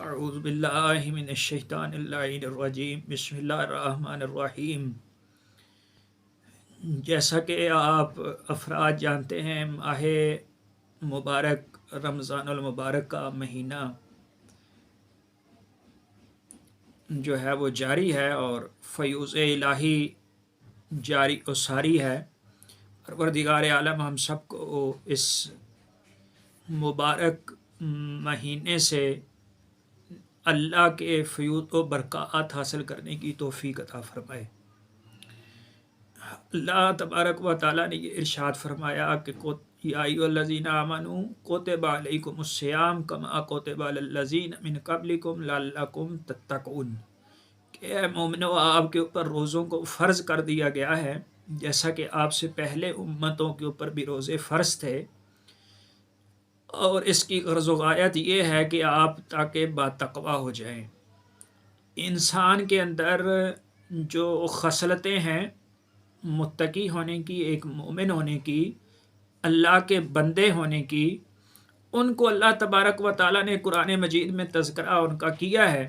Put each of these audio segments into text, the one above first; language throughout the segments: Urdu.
اعوذ باللہ من الشیطان اللعین الرجیم بسم اللہ الرحمن الرحیم۔ جیسا کہ آپ افراد جانتے ہیں، ماہ مبارک رمضان المبارک کا مہینہ جو ہے وہ جاری ہے اور فیوض الہی جاری و ساری ہے۔ پروردگار عالم ہم سب کو اس مبارک مہینے سے اللہ کے فیوض و برکات حاصل کرنے کی توفیق عطا فرمائے۔ اللہ تبارک و تعالیٰ نے یہ ارشاد فرمایا کہ یا ایھا الذین آمنوا کتب علیکم الصیام کما کتب علی الذین من قبلکم لعلکم تتقون، کہ اے مومنو، آپ کے اوپر روزوں کو فرض کر دیا گیا ہے جیسا کہ آپ سے پہلے امتوں کے اوپر بھی روزے فرض تھے، اور اس کی غرض و غایت یہ ہے کہ آپ تاکہ باتقویٰ ہو جائیں۔ انسان کے اندر جو خصلتیں ہیں متقی ہونے کی، ایک مومن ہونے کی، اللہ کے بندے ہونے کی، ان کو اللہ تبارک و تعالیٰ نے قرآن مجید میں تذکرہ ان کا کیا ہے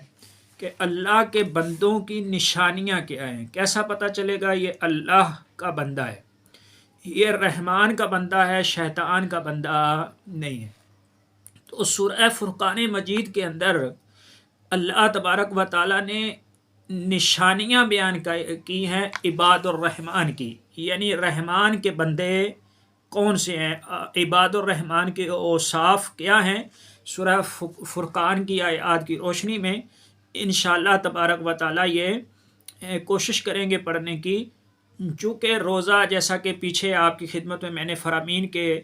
کہ اللہ کے بندوں کی نشانیاں کیا ہیں۔ کیسا پتہ چلے گا یہ اللہ کا بندہ ہے، یہ رحمان کا بندہ ہے، شیطان کا بندہ نہیں ہے؟ تو سورہ فرقان مجید کے اندر اللہ تبارک و تعالیٰ نے نشانیاں بیان کی ہیں عباد الرحمن کی، یعنی رحمان کے بندے کون سے ہیں، عباد الرحمن کے اوصاف کیا ہیں۔ سورہ فرقان کی آیات کی روشنی میں انشاءاللہ تبارک و تعالیٰ یہ کوشش کریں گے پڑھنے کی۔ چونکہ روزہ، جیسا کہ پیچھے آپ کی خدمت میں نے فرامین کے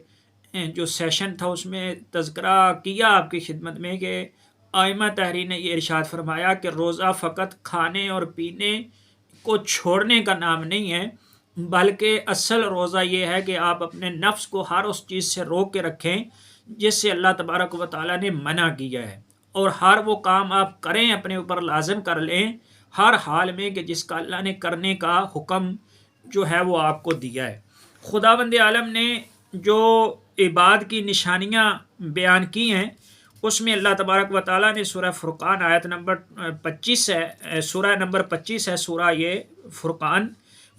جو سیشن تھا اس میں تذکرہ کیا آپ کی خدمت میں کہ ائمہ تحریر نے یہ ارشاد فرمایا کہ روزہ فقط کھانے اور پینے کو چھوڑنے کا نام نہیں ہے، بلکہ اصل روزہ یہ ہے کہ آپ اپنے نفس کو ہر اس چیز سے روک کے رکھیں جس سے اللہ تبارک و تعالیٰ نے منع کیا ہے، اور ہر وہ کام آپ کریں، اپنے اوپر لازم کر لیں ہر حال میں کہ جس کا اللہ نے کرنے کا حکم جو ہے وہ آپ کو دیا ہے۔ خداوند عالم نے جو عباد کی نشانیاں بیان کی ہیں اس میں اللہ تبارک و تعالیٰ نے سورہ فرقان آیت نمبر 25 ہے، سورہ نمبر 25 ہے سورہ یہ فرقان،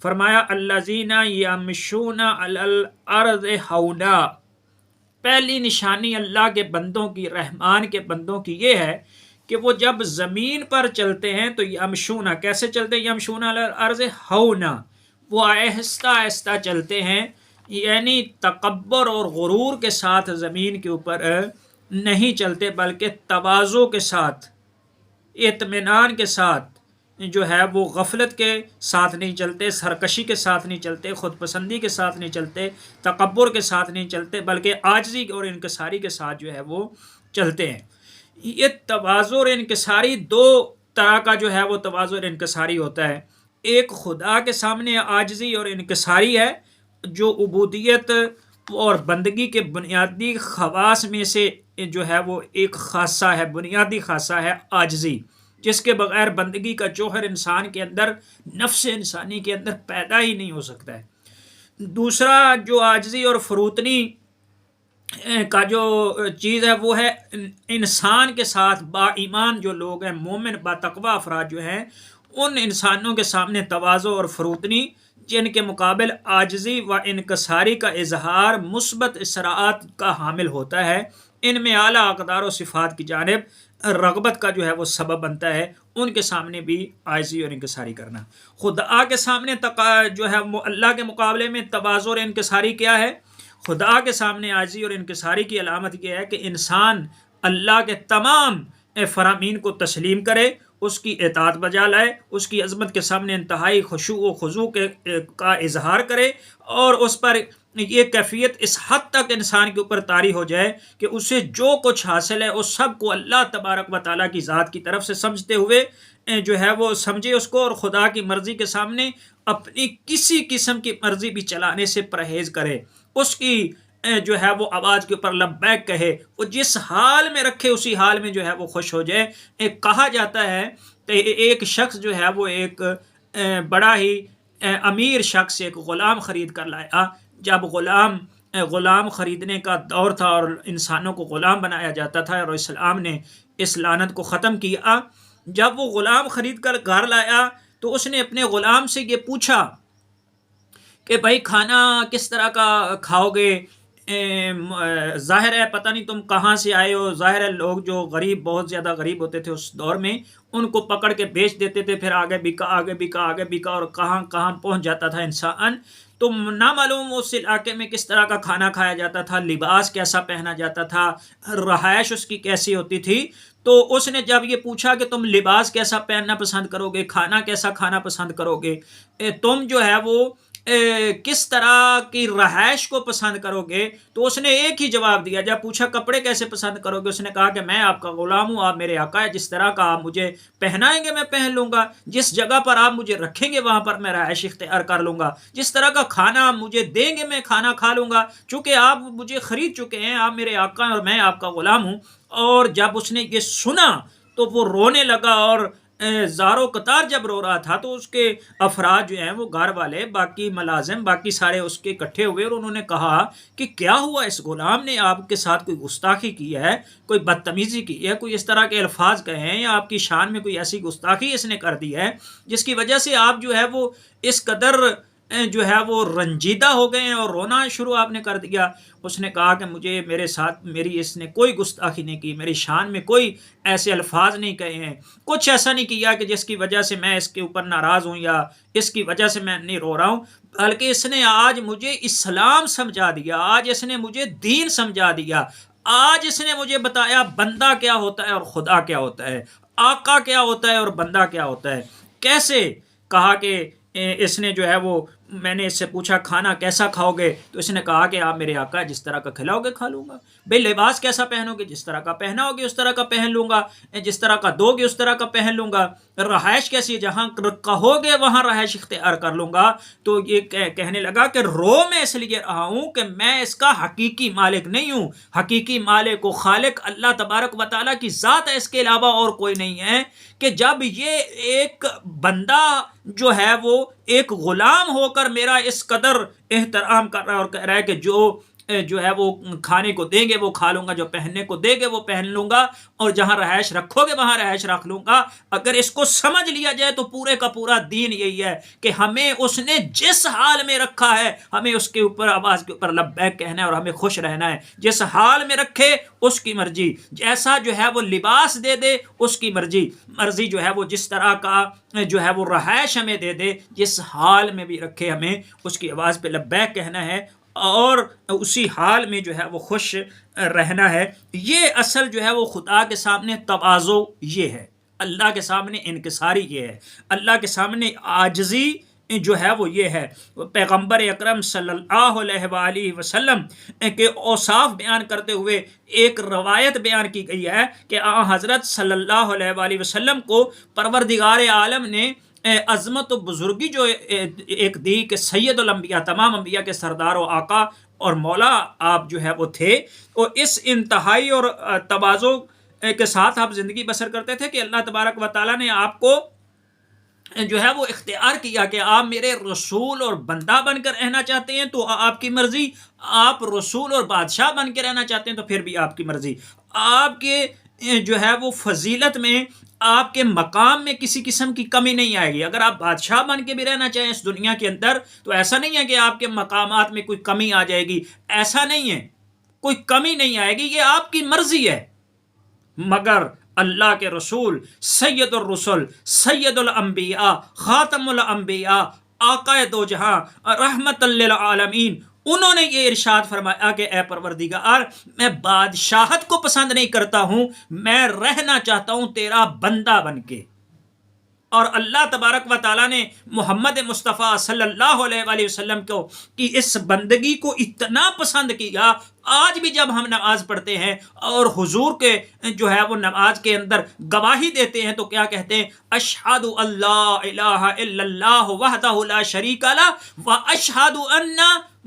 فرمایا الذین یمشون علی الارض ہونا۔ پہلی نشانی اللہ کے بندوں کی، رحمان کے بندوں کی یہ ہے کہ وہ جب زمین پر چلتے ہیں تو یمشون، کیسے چلتے ہیں؟ یمشون علی الارض ہونا، وہ آہستہ آہستہ چلتے ہیں، یعنی تکبر اور غرور کے ساتھ زمین کے اوپر نہیں چلتے، بلکہ تواضع کے ساتھ، اطمینان کے ساتھ جو ہے وہ غفلت کے ساتھ نہیں چلتے، سرکشی کے ساتھ نہیں چلتے، خود پسندی کے ساتھ نہیں چلتے، تکبر کے ساتھ نہیں چلتے، بلکہ عاجزی اور انکساری کے ساتھ جو ہے وہ چلتے ہیں۔ یہ تواضع اور انکساری دو طرح کا جو ہے وہ تواضع اور انکساری ہوتا ہے۔ ایک خدا کے سامنے عاجزی اور انکساری ہے جو عبودیت اور بندگی کے بنیادی خواص میں سے جو ہے وہ ایک خاصہ ہے، بنیادی خاصہ ہے عاجزی، جس کے بغیر بندگی کا جوہر انسان کے اندر، نفس انسانی کے اندر پیدا ہی نہیں ہو سکتا ہے۔ دوسرا جو عاجزی اور فروتنی کا جو چیز ہے وہ ہے انسان کے ساتھ با ایمان جو لوگ ہیں، مومن با تقوی افراد جو ہیں، ان انسانوں کے سامنے تواضع اور فروتنی، جن کے مقابل عاجزی و انکساری کا اظہار مثبت اثرات کا حامل ہوتا ہے، ان میں اعلیٰ اقدار و صفات کی جانب رغبت کا جو ہے وہ سبب بنتا ہے، ان کے سامنے بھی عاجزی اور انکساری کرنا۔ خدا کے سامنے جو ہے اللہ کے مقابلے میں تواضع اور انکساری کیا ہے؟ خدا کے سامنے عاجزی اور انکساری کی علامت یہ ہے کہ انسان اللہ کے تمام فرامین کو تسلیم کرے، اس کی اطاعت بجا لائے، اس کی عظمت کے سامنے انتہائی خشوع و خضوع کا اظہار کرے، اور اس پر یہ کیفیت اس حد تک انسان کے اوپر طاری ہو جائے کہ اسے جو کچھ حاصل ہے اس سب کو اللہ تبارک و تعالیٰ کی ذات کی طرف سے سمجھتے ہوئے جو ہے وہ سمجھے اس کو، اور خدا کی مرضی کے سامنے اپنی کسی قسم کی مرضی بھی چلانے سے پرہیز کرے، اس کی جو ہے وہ آواز کے اوپر لبیک کہے، وہ جس حال میں رکھے اسی حال میں جو ہے وہ خوش ہو جائے۔ ایک کہا جاتا ہے کہ ایک شخص جو ہے وہ ایک بڑا ہی امیر شخص ایک غلام خرید کر لایا۔ جب غلام خریدنے کا دور تھا اور انسانوں کو غلام بنایا جاتا تھا، اور اسلام نے اس لعنت کو ختم کیا۔ جب وہ غلام خرید کر گھر لایا تو اس نے اپنے غلام سے یہ پوچھا کہ بھائی کھانا کس طرح کا کھاؤ گے؟ ظاہر ہے پتہ نہیں تم کہاں سے آئے ہو، ظاہر ہے لوگ جو غریب، بہت زیادہ غریب ہوتے تھے اس دور میں، ان کو پکڑ کے بیچ دیتے تھے، پھر آگے بکا آگے بکا آگے بکا، اور کہاں کہاں پہنچ جاتا تھا انسان۔ تو نہ معلوم اس علاقے میں کس طرح کا کھانا کھایا جاتا تھا، لباس کیسا پہنا جاتا تھا، رہائش اس کی کیسی ہوتی تھی۔ تو اس نے جب یہ پوچھا کہ تم لباس کیسا پہننا پسند کرو گے، کھانا کیسا کھانا پسند کرو گے، تم جو ہے وہ کس طرح کی رہائش کو پسند کرو گے، تو اس نے ایک ہی جواب دیا۔ جب پوچھا کپڑے کیسے پسند کرو گے، اس نے کہا کہ میں آپ کا غلام ہوں، آپ میرے آقا ہے، جس طرح کا آپ مجھے پہنائیں گے میں پہن لوں گا، جس جگہ پر آپ مجھے رکھیں گے وہاں پر میں رہائش اختیار کر لوں گا، جس طرح کا کھانا آپ مجھے دیں گے میں کھانا کھا لوں گا، چونکہ آپ مجھے خرید چکے ہیں، آپ میرے آقا ہیں اور میں آپ کا غلام ہوں۔ اور جب اس نے یہ سنا تو وہ رونے لگا، اور زارو قطار جب رو رہا تھا تو اس کے افراد جو ہیں وہ گھر والے، باقی ملازم، باقی سارے اس کے اکٹھے ہوئے، اور انہوں نے کہا کہ کیا ہوا، اس غلام نے آپ کے ساتھ کوئی گستاخی کی ہے، کوئی بدتمیزی کی ہے، کوئی اس طرح کے الفاظ کہے ہیں، یا آپ کی شان میں کوئی ایسی گستاخی اس نے کر دی ہے جس کی وجہ سے آپ جو ہے وہ اس قدر جو ہے وہ رنجیدہ ہو گئے ہیں اور رونا شروع آپ نے کر دیا۔ اس نے کہا کہ مجھے، میرے ساتھ میری اس نے کوئی گستاخی نہیں کی، میری شان میں کوئی ایسے الفاظ نہیں کہے ہیں، کچھ ایسا نہیں کیا کہ جس کی وجہ سے میں اس کے اوپر ناراض ہوں یا اس کی وجہ سے میں نہیں رو رہا ہوں، بلکہ اس نے آج مجھے اسلام سمجھا دیا، آج اس نے مجھے دین سمجھا دیا، آج اس نے مجھے بتایا بندہ کیا ہوتا ہے اور خدا کیا ہوتا ہے، آقا کیا ہوتا ہے اور بندہ کیا ہوتا ہے۔ کیسے؟ کہا کہ اس نے جو ہے وہ، میں نے اس سے پوچھا کھانا کیسا کھاؤ گے، تو اس نے کہا کہ آپ میرے آقا جس طرح کا کھلاؤ گے کھا لوں گا۔ بھئی لباس کیسا پہنو گے، جس طرح کا پہناؤ گے اس طرح کا پہن لوں گا، جس طرح کا دو گے اس طرح کا پہن لوں گا۔ رہائش کیسی ہے، جہاں کہو گے وہاں رہائش اختیار کر لوں گا۔ تو یہ کہنے لگا کہ رو میں اس لیے رہا ہوں کہ میں اس کا حقیقی مالک نہیں ہوں، حقیقی مالک و خالق اللہ تبارک و تعالیٰ کی ذات ہے، اس کے علاوہ اور کوئی نہیں ہے۔ کہ جب یہ ایک بندہ جو ہے وہ ایک غلام ہو کر میرا اس قدر احترام کر رہا ہے اور کہہ رہا ہے کہ جو ہے وہ کھانے کو دیں گے وہ کھا لوں گا، جو پہننے کو دیں گے وہ پہن لوں گا، اور جہاں رہائش رکھو گے وہاں رہائش رکھ لوں گا، اگر اس کو سمجھ لیا جائے تو پورے کا پورا دین یہی ہے کہ ہمیں اس نے جس حال میں رکھا ہے ہمیں اس کے اوپر آواز کے اوپر لبیک کہنا ہے اور ہمیں خوش رہنا ہے، جس حال میں رکھے اس کی مرضی، جیسا جو ہے وہ لباس دے دے اس کی مرضی جو ہے وہ جس طرح کا جو ہے وہ رہائش ہمیں دے دے، جس حال میں بھی رکھے ہمیں اس کی آواز پہ لبیک کہنا ہے اور اسی حال میں جو ہے وہ خوش رہنا ہے۔ یہ اصل جو ہے وہ خدا کے سامنے تواضع یہ ہے، اللہ کے سامنے انکساری یہ ہے، اللہ کے سامنے عاجزی جو ہے وہ یہ ہے۔ پیغمبر اکرم صلی اللہ علیہ وآلہ وسلم کے اوصاف بیان کرتے ہوئے ایک روایت بیان کی گئی ہے کہ حضرت صلی اللہ علیہ وآلہ وسلم کو پروردگار عالم نے عظمت و بزرگی جو ایک دی کہ سید الانبیاء، تمام انبیاء کے سردار و آقا اور مولا آپ جو ہے وہ تھے، اور اس انتہائی اور تواضع کے ساتھ آپ زندگی بسر کرتے تھے کہ اللہ تبارک و تعالیٰ نے آپ کو جو ہے وہ اختیار کیا کہ آپ میرے رسول اور بندہ بن کر رہنا چاہتے ہیں تو آپ کی مرضی، آپ رسول اور بادشاہ بن کے رہنا چاہتے ہیں تو پھر بھی آپ کی مرضی۔ آپ کے جو ہے وہ فضیلت میں، آپ کے مقام میں کسی قسم کی کمی نہیں آئے گی۔ اگر آپ بادشاہ بن کے بھی رہنا چاہیں اس دنیا کے اندر تو ایسا نہیں ہے کہ آپ کے مقامات میں کوئی کمی آ جائے گی، ایسا نہیں ہے، کوئی کمی نہیں آئے گی، یہ آپ کی مرضی ہے۔ مگر اللہ کے رسول سید الرسل، سید الانبیاء، خاتم الانبیاء، آقا دو جہاں، رحمت للعالمین، انہوں نے یہ ارشاد فرمایا کہ اے پروردگار، میں بادشاہت کو پسند نہیں کرتا ہوں، میں رہنا چاہتا ہوں تیرا بندہ بن کے۔ اور اللہ تبارک و تعالیٰ نے محمد مصطفیٰ صلی اللہ علیہ وآلہ وسلم کو کی اس بندگی کو اتنا پسند کیا، آج بھی جب ہم نماز پڑھتے ہیں اور حضور کے جو ہے وہ نماز کے اندر گواہی دیتے ہیں تو کیا کہتے ہیں؟ اشہد اللہ الہ الا اللہ وحدہ لا شریک لہ واشہد ان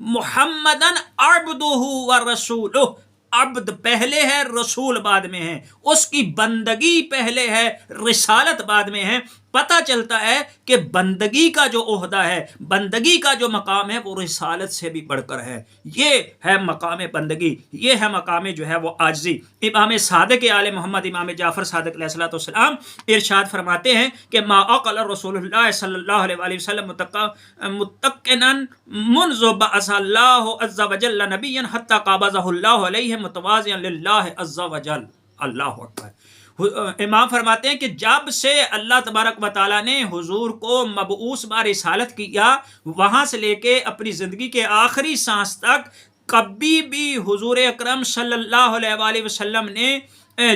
محمدً عبدہ ورسولہ۔ عبد پہلے ہے، رسول بعد میں ہے، اس کی بندگی پہلے ہے، رسالت بعد میں ہے۔ پتہ چلتا ہے کہ بندگی کا جو عہدہ ہے، بندگی کا جو مقام ہے وہ رسالت سے بھی بڑھ کر ہے۔ یہ ہے مقام بندگی، یہ ہے مقام جو ہے وہ عاجزی۔ امام صادق آل محمد امام جعفر صادق علیہ الصلوۃ والسلام ارشاد فرماتے ہیں کہ ما اقل رسول اللہ صلی اللہ علیہ وآلہ وسلم متقنا منذ بعث اللہ عز وجل نبیا حتی قابضہ اللہ علیہ متواضعا للہ عز وجل۔ اللہ اکبر۔ امام فرماتے ہیں کہ جب سے اللہ تبارک و تعالیٰ نے حضور کو مبعوث رسالت کیا، وہاں سے لے کے اپنی زندگی کے آخری سانس تک کبھی بھی حضور اکرم صلی اللہ علیہ وآلہ وسلم نے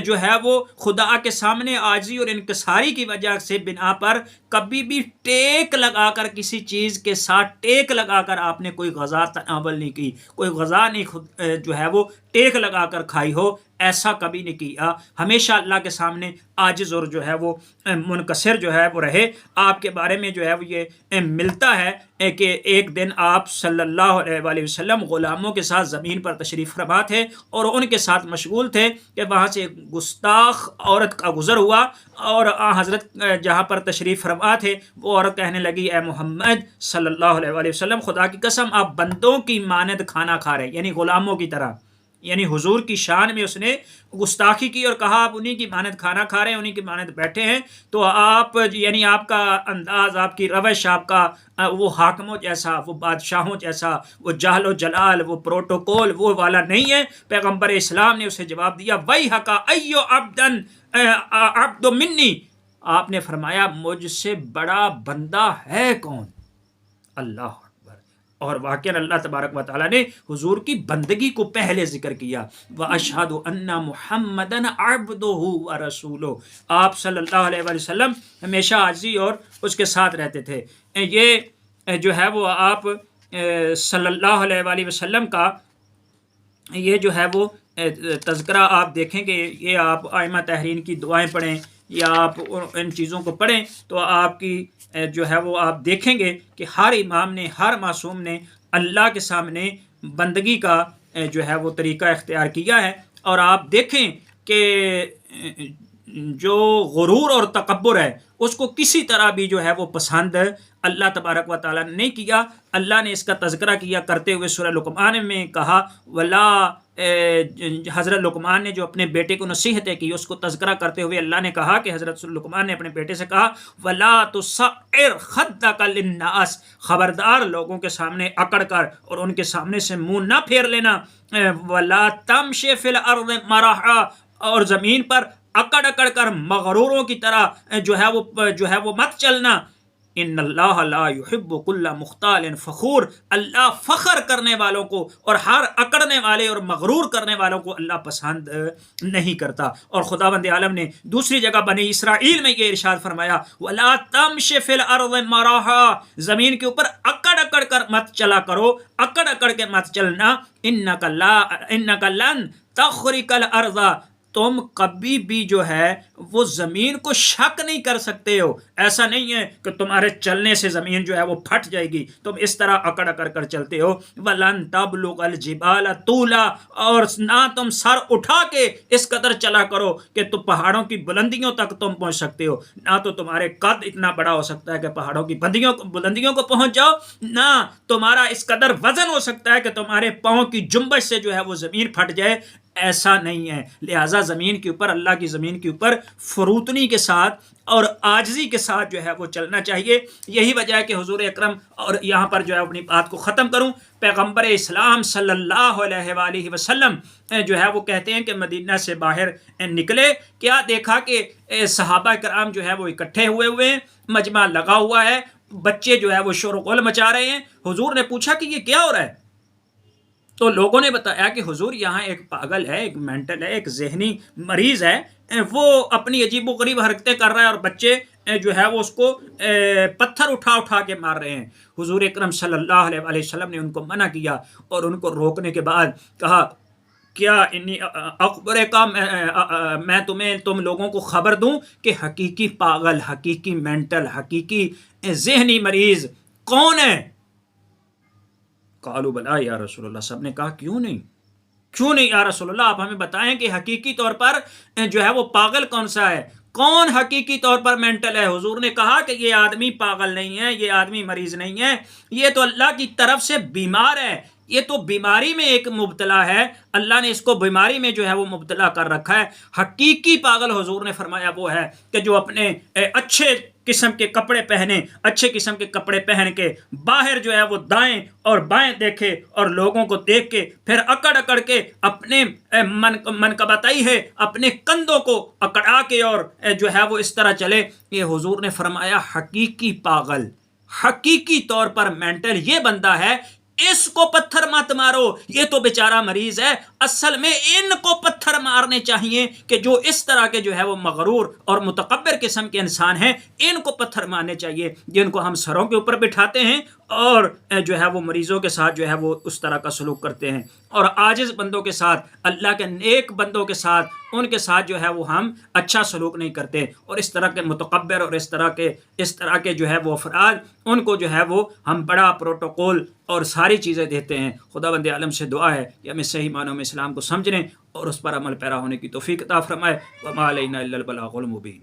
جو ہے وہ خدا کے سامنے عاجزی اور انکساری کی وجہ سے بنا پر کبھی بھی ٹیک لگا کر، کسی چیز کے ساتھ ٹیک لگا کر آپ نے کوئی غذا تناول نہیں کی، کوئی غذا نہیں جو ہے وہ ٹیک لگا کر کھائی ہو، ایسا کبھی نہیں کیا۔ ہمیشہ اللہ کے سامنے عاجز اور جو ہے وہ منکسر جو ہے وہ رہے۔ آپ کے بارے میں جو ہے وہ یہ ملتا ہے کہ ایک دن آپ صلی اللہ علیہ وآلہ وسلم غلاموں کے ساتھ زمین پر تشریف فرما تھے اور ان کے ساتھ مشغول تھے کہ وہاں سے ایک گستاخ عورت کا گزر ہوا، اور حضرت جہاں پر تشریف فرما تھے وہ عورت کہنے لگی اے محمد صلی اللہ علیہ وآلہ وسلم، خدا کی قسم آپ بندوں کی مانند کھانا کھا رہے، یعنی غلاموں کی طرح، یعنی حضور کی شان میں اس نے گستاخی کی اور کہا آپ انہی کی مانند کھانا کھا رہے ہیں، انہی کی مانند بیٹھے ہیں، تو آپ یعنی آپ کا انداز، آپ کی روش، آپ کا وہ حاکموں جیسا، وہ بادشاہوں جیسا، وہ جہل و جلال، وہ پروٹوکول وہ والا نہیں ہے۔ پیغمبر اسلام نے اسے جواب دیا وَيْحَكَ أَيُّ عَبْدٌ مِّنِّي، آپ نے فرمایا مجھ سے بڑا بندہ ہے کون؟ اللہ اکبر۔ اور واقعاً اللہ تبارک و تعالیٰ نے حضور کی بندگی کو پہلے ذکر کیا، وَأَشْهَدُ أَنَّ مُحَمَّدًا عَبْدُهُ وَرَسُولُهُ۔ آپ صلی اللہ علیہ وآلہ وسلم ہمیشہ عاجزی اور اس کے ساتھ رہتے تھے۔ یہ جو ہے وہ آپ صلی اللہ علیہ وآلہ وسلم کا یہ جو ہے وہ تذکرہ آپ دیکھیں کہ یہ آپ ائمہ تحرین کی دعائیں پڑھیں یا آپ ان چیزوں کو پڑھیں تو آپ کی جو ہے وہ آپ دیکھیں گے کہ ہر امام نے، ہر معصوم نے اللہ کے سامنے بندگی کا جو ہے وہ طریقہ اختیار کیا ہے۔ اور آپ دیکھیں کہ جو غرور اور تکبر ہے اس کو کسی طرح بھی جو ہے وہ پسند اللہ تبارک و تعالیٰ نے نہیں کیا۔ اللہ نے اس کا تذکرہ کیا کرتے ہوئے سورہ لقمان میں کہا ولا، حضرت لقمان نے جو اپنے بیٹے کو نصیحتیں کی اس کو تذکرہ کرتے ہوئے اللہ نے کہا کہ حضرت لقمان نے اپنے بیٹے سے کہا ولا تصعر خدک للناس، خبردار لوگوں کے سامنے اکڑ کر اور ان کے سامنے سے منہ نہ پھیر لینا، ولا تمشی فی الارض مرحا، اور زمین پر اکڑ اکڑ کر مغروروں کی طرح جو ہے وہ مت چلنا، ان اللہ لا یحب کل مختال فخور، اللہ فخر کرنے والوں کو اور ہر اکڑنے والے اور مغرور کرنے والوں کو اللہ پسند نہیں کرتا۔ اور خداوند عالم نے دوسری جگہ بنی اسرائیل میں یہ ارشاد فرمایا ولا تمشی فی الارض مرحا، زمین کے اوپر اکڑ اکڑ کر مت چلا کرو، اکڑ اکڑ کے مت چلنا، انک لن تخرق الارض، تم کبھی بھی جو ہے وہ زمین کو شک نہیں کر سکتے ہو، ایسا نہیں ہے کہ تمہارے چلنے سے زمین جو ہے وہ پھٹ جائے گی، تم اس طرح اکڑ اکڑ کر چلتے ہو۔ وَلَن تَبْلُغَ الْجِبَالَ طُولًا، اور نہ تم سر اٹھا کے اس قدر چلا کرو کہ تم پہاڑوں کی بلندیوں تک تم پہنچ سکتے ہو، نہ تو تمہارے قد اتنا بڑا ہو سکتا ہے کہ پہاڑوں کی بلندیوں کو پہنچ جاؤ، نہ تمہارا اس قدر وزن ہو سکتا ہے کہ تمہارے پاؤں کی جنبش سے جو ہے وہ زمین پھٹ جائے، ایسا نہیں ہے۔ لہٰذا زمین کے اوپر، اللہ کی زمین کے اوپر فروتنی کے ساتھ اور عاجزی کے ساتھ جو ہے وہ چلنا چاہیے۔ یہی وجہ ہے کہ حضور اکرم، اور یہاں پر جو ہے اپنی بات کو ختم کروں، پیغمبر اسلام صلی اللہ علیہ وآلہ وسلم جو ہے وہ کہتے ہیں کہ مدینہ سے باہر نکلے، کیا دیکھا کہ صحابہ کرام جو ہے وہ اکٹھے ہوئے ہیں، مجمع لگا ہوا ہے، بچے جو ہے وہ شور و غل مچا رہے ہیں۔ حضور نے پوچھا کہ یہ کیا ہو رہا ہے؟ تو لوگوں نے بتایا کہ حضور یہاں ایک پاگل ہے، ایک مینٹل ہے، ایک ذہنی مریض ہے، وہ اپنی عجیب و غریب حرکتیں کر رہا ہے اور بچے جو ہے وہ اس کو پتھر اٹھا اٹھا کے مار رہے ہیں۔ حضور اکرم صلی اللہ علیہ وآلہ وسلم نے ان کو منع کیا اور ان کو روکنے کے بعد کہا کیا انی اخبر کا، میں تم لوگوں کو خبر دوں کہ حقیقی پاگل، حقیقی مینٹل، حقیقی ذہنی مریض کون ہے؟ قالوا بلا یا رسول اللہ، سب نے کہا کیوں نہیں یا رسول اللہ، آپ ہمیں بتائیں کہ حقیقی طور پر جو ہے وہ پاگل کون سا ہے، کون حقیقی طور پر مینٹل ہے؟ حضور نے کہا کہ یہ آدمی پاگل نہیں ہے، یہ آدمی مریض نہیں ہے، یہ تو اللہ کی طرف سے بیمار ہے، یہ تو بیماری میں ایک مبتلا ہے، اللہ نے اس کو بیماری میں جو ہے وہ مبتلا کر رکھا ہے۔ حقیقی پاگل حضور نے فرمایا وہ ہے کہ جو اپنے اچھے قسم کے کپڑے پہنے، اچھے قسم کے کپڑے پہن کے باہر جو ہے وہ دائیں اور بائیں دیکھے اور لوگوں کو دیکھ کے پھر اکڑ اکڑ کے اپنے منکبتائی ہے اپنے کندھوں کو اکڑا کے اور جو ہے وہ اس طرح چلے۔ یہ حضور نے فرمایا حقیقی پاگل، حقیقی طور پر مینٹل یہ بندہ ہے، اس کو پتھر مت مارو، یہ تو بیچارہ مریض ہے۔ اصل میں ان کو پتھر مارنے چاہیے کہ جو اس طرح کے جو ہے وہ مغرور اور متکبر قسم کے انسان ہیں، ان کو پتھر مارنے چاہیے، جن کو ہم سروں کے اوپر بٹھاتے ہیں اور جو ہے وہ مریضوں کے ساتھ جو ہے وہ اس طرح کا سلوک کرتے ہیں، اور عاجز بندوں کے ساتھ، اللہ کے نیک بندوں کے ساتھ، ان کے ساتھ جو ہے وہ ہم اچھا سلوک نہیں کرتے، اور اس طرح کے متکبر اور اس طرح کے جو ہے وہ افراد، ان کو جو ہے وہ ہم بڑا پروٹوکول اور ساری چیزیں دیتے ہیں۔ خداوند عالم سے دعا ہے کہ ہمیں صحیح معنوں میں اسلام کو سمجھنے اور اس پر عمل پیرا ہونے کی توفیق عطا فرمائے۔ وما علینا الا البلاغ المبین۔